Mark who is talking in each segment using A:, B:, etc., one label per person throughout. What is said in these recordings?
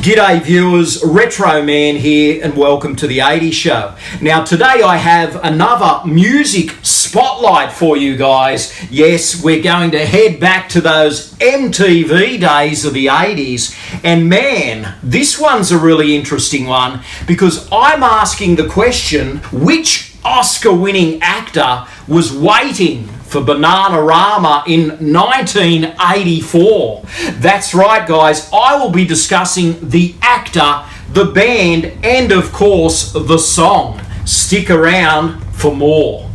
A: G'day viewers, Retro Man here and welcome to the 80s Show. Now today I have another music spotlight for you guys. Yes, we're going to head back to those MTV days of the 80s, and man, this one's a really interesting one because I'm asking the question, which Oscar-winning actor was waiting for Bananarama in 1984. That's right, guys. I will be discussing the actor, the band, and of course, the song. Stick around for more.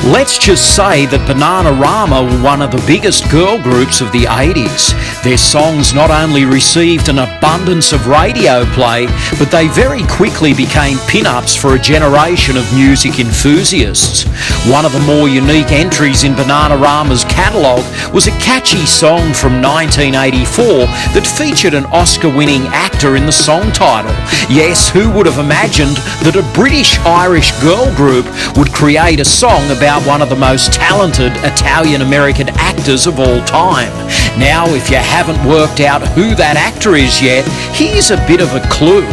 A: Let's just say that Bananarama were one of the biggest girl groups of the 80s. Their songs not only received an abundance of radio play, but they very quickly became pin-ups for a generation of music enthusiasts. One of the more unique entries in Bananarama's catalogue was a catchy song from 1984 that featured an Oscar-winning actor in the song title. Yes, who would have imagined that a British-Irish girl group would create a song about one of the most talented Italian-American actors of all time? Now, if you haven't worked out who that actor is yet, here's a bit of a clue.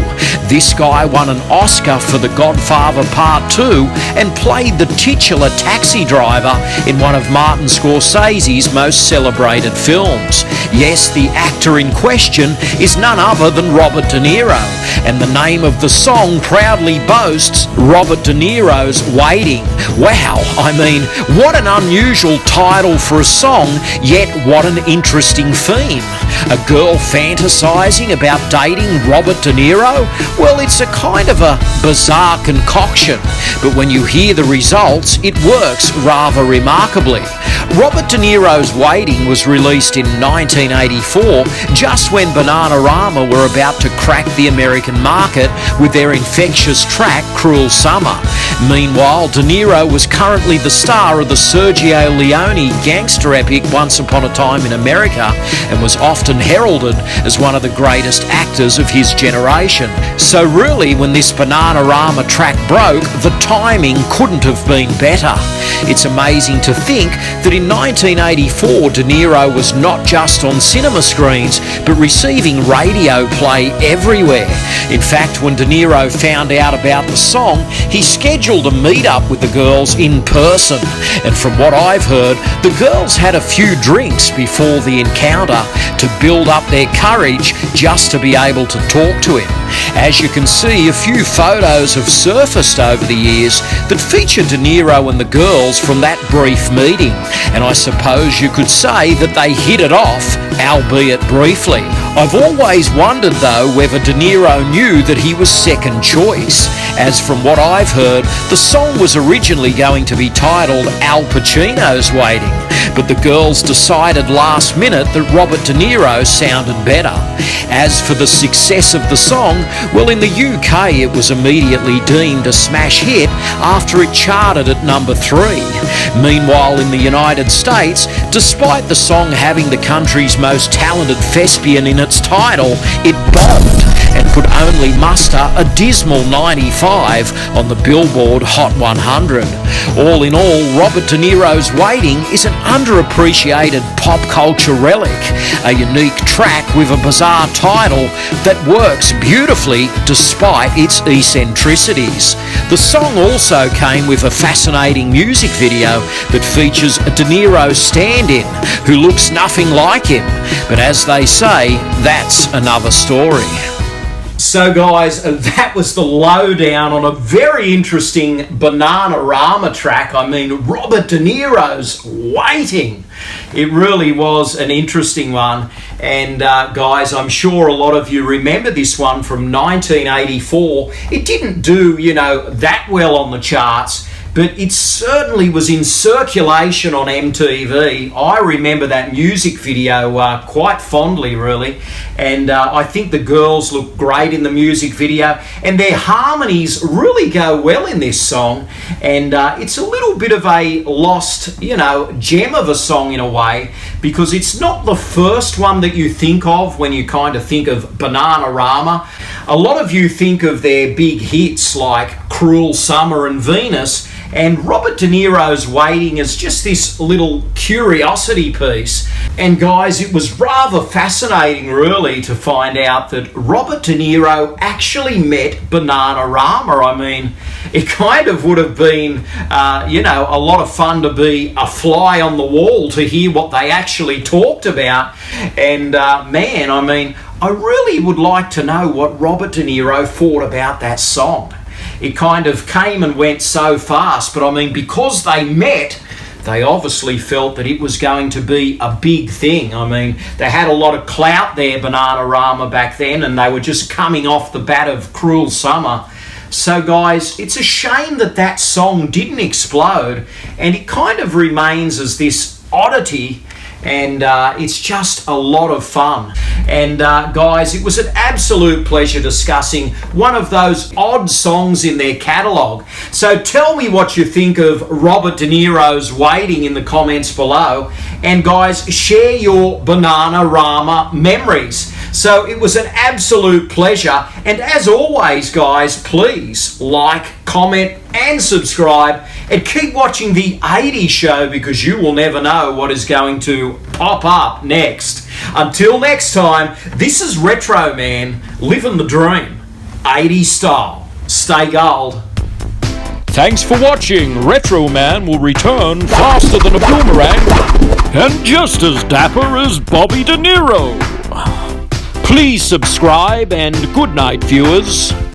A: This guy won an Oscar for The Godfather Part 2 and played the titular taxi driver in one of Martin Scorsese's most celebrated films. Yes, the actor in question is none other than Robert De Niro, and the name of the song proudly boasts Robert De Niro's Waiting. Wow, I mean, what an unusual title for a song, yet what an interesting theme. A girl fantasizing about dating Robert De Niro? Well, it's a kind of a bizarre concoction, but when you hear the results, it works rather remarkably. Robert De Niro's Waiting was released in 1984, just when Bananarama were about to crack the American market with their infectious track Cruel Summer. Meanwhile, De Niro was currently the star of the Sergio Leone gangster epic Once Upon a Time in America and was often heralded as one of the greatest actors of his generation. So really, when this Bananarama track broke, the timing couldn't have been better. It's amazing to think that in 1984, De Niro was not just on cinema screens, but receiving radio play everywhere. In fact, when De Niro found out about the song, he scheduled a meet-up with the girls in person. And from what I've heard, the girls had a few drinks before the encounter to build up their courage just to be able to talk to him. As you can see, a few photos have surfaced over the years that feature De Niro and the girls from that brief meeting, and I suppose you could say that they hit it off, albeit briefly. I've always wondered though whether De Niro knew that he was second choice, as from what I've heard, the song was originally going to be titled Al Pacino's Waiting, but the girls decided last minute that Robert De Niro sounded better. As for the success of the song, well, in the UK it was immediately deemed a smash hit after it charted at number 3. Meanwhile, in the United States, despite the song having the country's most talented thespian in its title, it bombed and could only muster a dismal 95 on the Billboard Hot 100. All in all, Robert De Niro's Waiting is an underappreciated pop culture relic, a unique track with a bizarre title that works beautifully despite its eccentricities. The song also came with a fascinating music video that features a De Niro stand-in who looks nothing like him, but as they say, that's another story. So guys, that was the lowdown on a very interesting Bananarama track. I mean, Robert De Niro's Waiting. It really was an interesting one. And guys, I'm sure a lot of you remember this one from 1984. It didn't do, that well on the charts, but it certainly was in circulation on MTV. I remember that music video quite fondly, really, and I think the girls look great in the music video, and their harmonies really go well in this song, and it's a little bit of a lost, gem of a song in a way, because it's not the first one that you think of when you kind of think of Bananarama. A lot of you think of their big hits like Cruel Summer and Venus, And Robert De Niro's Waiting is just this little curiosity piece. And guys, it was rather fascinating really to find out that Robert De Niro actually met Bananarama. I mean, it kind of would have been, a lot of fun to be a fly on the wall to hear what they actually talked about. And I really would like to know what Robert De Niro thought about that song. It kind of came and went so fast, but I mean, because they met, they obviously felt that it was going to be a big thing. I mean, they had a lot of clout there, Bananarama, back then, and they were just coming off the bat of Cruel Summer. So guys, it's a shame that that song didn't explode, and it kind of remains as this oddity, and it's just a lot of fun. And guys, it was an absolute pleasure discussing one of those odd songs in their catalogue. So tell me what you think of Robert De Niro's Waiting in the comments below. And guys, share your Bananarama memories. So it was an absolute pleasure. And as always, guys, please like, comment and subscribe, and keep watching the 80s show, because you will never know what is going to pop up next. Until next time, this is Retro Man, living the dream, 80s style. Stay gold. Thanks for watching. Retro Man will return faster than a boomerang and just as dapper as Bobby De Niro. Please subscribe, and good night, viewers.